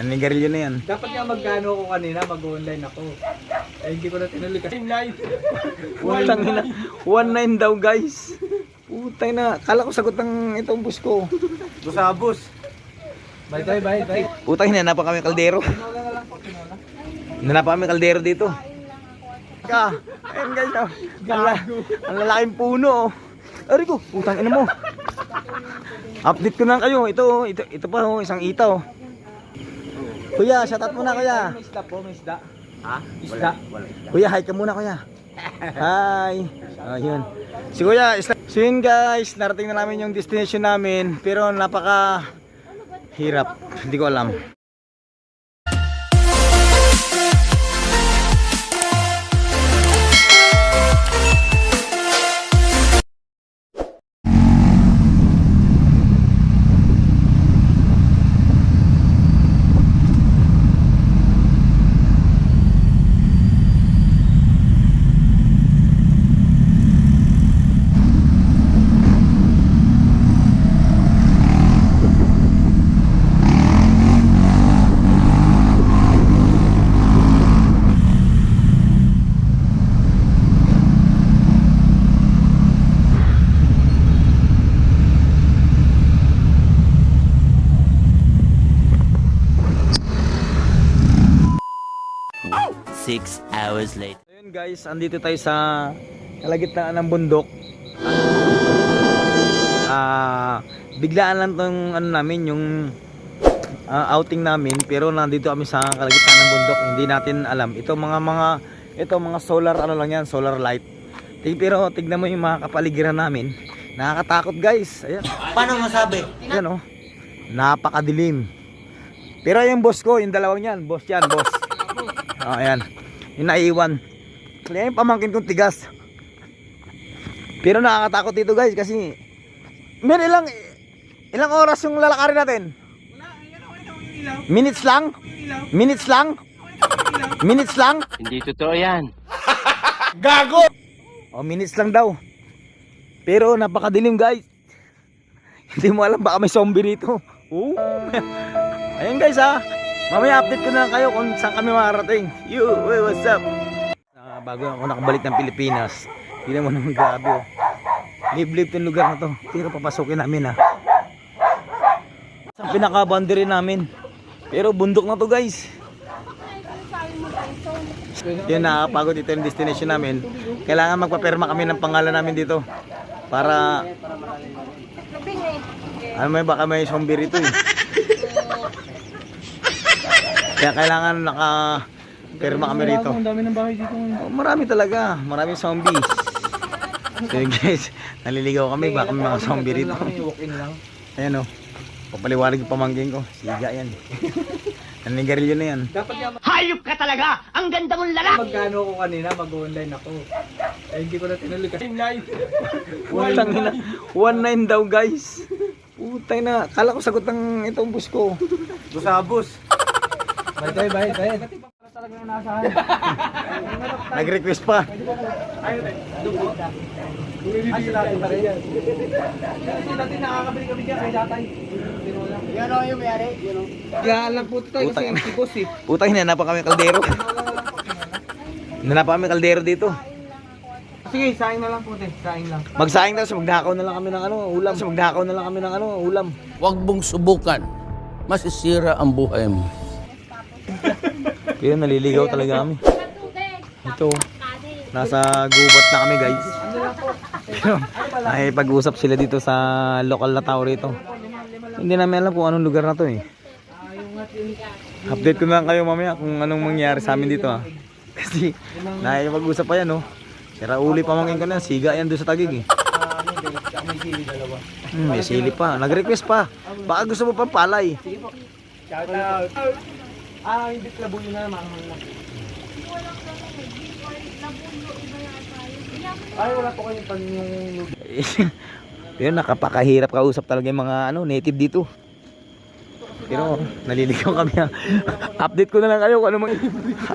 Nanigarilyo na yan. Dapat nga magkano ako kanina, mag-online ako. Eh, hindi ko na tinuloy kasi 9. Putang ina. 1.9 daw guys. Putang na. Kala ko sagot ng itong bus ko. Busabos. Bye. Putang ina, hinapan kami kaldero. Tinola na lang po, tinola. Hinapan kami kaldero dito. Ka. Ayun guys. Oh. Ang lalaking puno. Oh. Ari ko. Putang ina mo. Update ko na kayo. Ito pa oh, isang itaw. Kuya, shoutout muna kuya. May isda po, may isda. Ha? Isda. Kuya, hi ka muna kuya. Hi. Ayun. Si kuya, so yun guys, narating na namin yung destination namin. Pero napaka hirap. Hindi ko alam. Six hours later. Ayun guys, andito tayo sa kalagitnaan ng bundok. Biglaan lang tong ano namin, yung outing namin, pero nandito kami sa kalagitnaan ng bundok. Hindi natin alam. Ito mga solar ano lang yan, solar light. Pero tignan mo yung mga kapaligiran namin. Nakakatakot guys. Ayan. Paano masabi? Ayan oh. Napakadilim. Pero yung boss ko, yung dalawang yan, boss yan, boss. Oh, ayan. Yung naiiwan. Kaya yung pamangkin kong tigas. Pero nakakatakot dito guys kasi ilang oras yung lalakarin natin? Minutes lang? Minutes lang? Minutes lang? Hindi totoo yan. Gago! Oh, minutes lang daw. Pero napakadilim guys. Hindi mo alam baka may zombie rito. Ayun guys ha. Mamaya update ko na lang kayo kung saan kami makarating. Yo, what's up? Bago ako nakabalik ng Pilipinas. Hindi naman naman grabe oh. Liblib yung lugar na to. Pero papasukin namin ha. Sa pinaka-boundary namin. Pero bundok na to guys. Yun, nakapagod dito yung destination namin. Kailangan magpaperma kami ng pangalan namin dito. Para ano may baka may zombie rito eh. Kaya kailangan naka-perma kami rito. Ang dami ng bahay dito ngayon. Oh, marami talaga, maraming zombie. So yun guys, naliligaw kami, baka may mga zombie rito. Walk-in lang. Ayan o, papaliwanag yung pamangkin ko. Siga yan. Nanigarilyo na yan. Dapat nga Hayop ka talaga! Ang ganda mong lalaki! magkano ako kanina, mag-online ako. Eh, hindi ko na tinuloy kasi 9. Putang ina, 1.9 daw guys. Putang na, kala ko sagot ng itong bus ko. Busabos. Bye. Ba't iba para talaga na nasahan? Nag-request pa. Ayun eh, dugo. Ay, sila natin pa rin yan. Kasi dati nakakabili kami dyan kay tatay. Yan o yung mayari. Yan lang po tayo kasi Putang ina. si boss eh. Putang, hinanapan kami kaldero. Hinanapan kami kaldero dito. Sige, saing na lang po te. Saing lang. Magsaing tapos magnakaw na lang kami ng ulam. Magnakaw na lang kami ng ulam. Huwag mong subukan. Masisira ang buhay mo. Kaya naliligaw talaga kami. Ito, nasa gubat na kami guys. Pero ay pag-usap sila dito sa lokal na tao rito. Hindi namin alam kung anong lugar na to eh. Update ko na lang kayo mamaya kung anong mangyari sa amin dito ha. Kasi nakikipag-usap pa yan oh. Sira uli pamangkin ko na, siga yan doon sa Tagig eh. May sili dalawa. May sili pa, nag-request pa. Baka gusto mo pang palay. Sige po. Shout out. Hindi labuyo na naman. Ay, wala po kayong pag yung... Pero nakapakahirap kausap talaga yung mga native dito. Pero naliligaw kami ha. Update ko na lang kayo kung ano mga...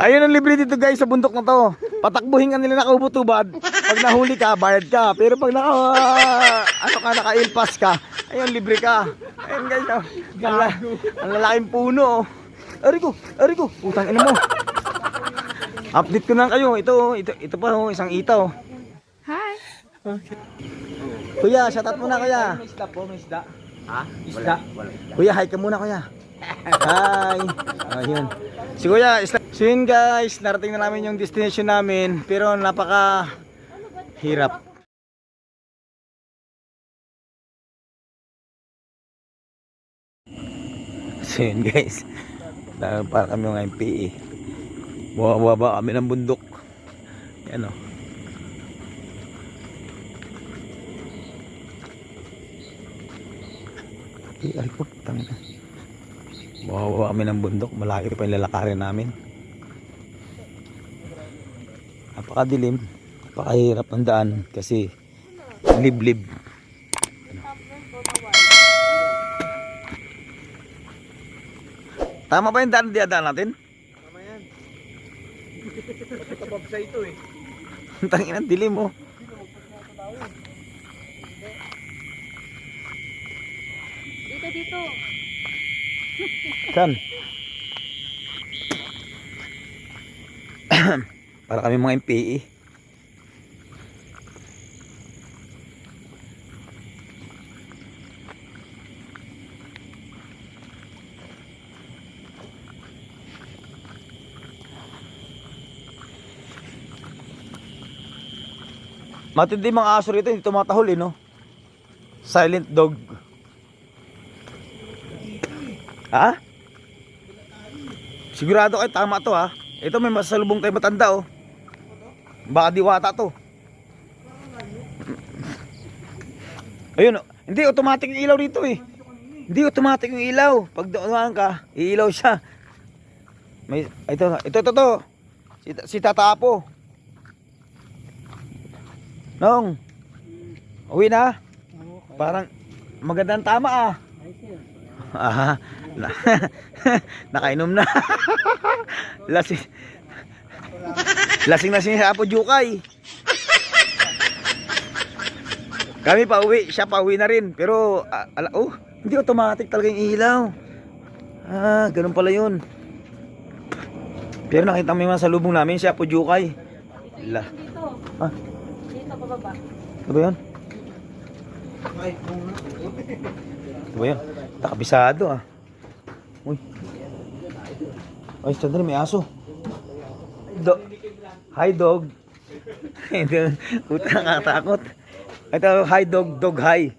Ayun ang libre dito guys sa bundok na to. Patakbuhin ka nila nakaubot-ubad. Pag nahuli ka, bayad ka. Pero pag naka-ilpas ka, ayun libre ka. Ayun guys oh. Ang lalaking puno oh. Ari ko. Putang ina mo. Update ko na kayo. Ito pa oh, isang itaw. Hi. Kuya, shoutout muna kuya. May isda po, may isda. Ha? Isda. Kuya, hi ka muna kuya. Hi. Ayun. Si kuya, so yun guys, narating na namin yung destination namin, pero napaka hirap. So yun guys, para kami ng MPE. Bumababa kami ng bundok. Yan o. Ay ko, tangina. Bumababa kami ng bundok. Malaki pa yung lalakarin namin. Napakadilim. Napakahirap ng daan kasi liblib. Tama ba yung daan diadaan natin? Tama yan. Tabab sa ito eh. Ang tangina, dilim mo. Dito. Saan? Para kami mga MPE. Matindi mga aso rito, hindi tumatahol eh, no? Silent dog. Ha? Sigurado kayo tama to ha. Ito may masalubong kay matanda oh. Baka diwata to. Ayun oh. Hindi automatic yung ilaw dito eh. Hindi automatic yung ilaw. Pag doon ka, iilaw siya. May ito. Si Tata Apo. Nong. Uwi na. Parang magandang tama ah. Ah, nakainom na. Lasing na si Apo Jukay. Kami pa uwi, siya pa uwi na rin. Pero hindi automatic talaga yung ilaw. Ah, ganun pala yun. Pero nakita mo yung mga salubong namin, si Apo Jukay. Dito. Ah, Dito pababa. ano ba yun? Ano ba yun? Takabisado ah. Uy. Ay, sandali, may aso. Hi dog. Puta, nakatakot. Ito, hi dog, dog hi.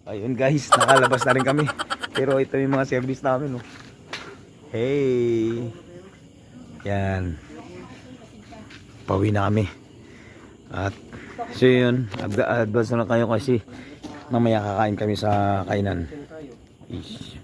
Ayun guys, nakalabas na rin kami. Pero ito yung mga service namin oh. Hey. Yan. Pauwi na kami. At so yun, advance na lang kayo kasi mamaya kakain kami sa kainan. Ish.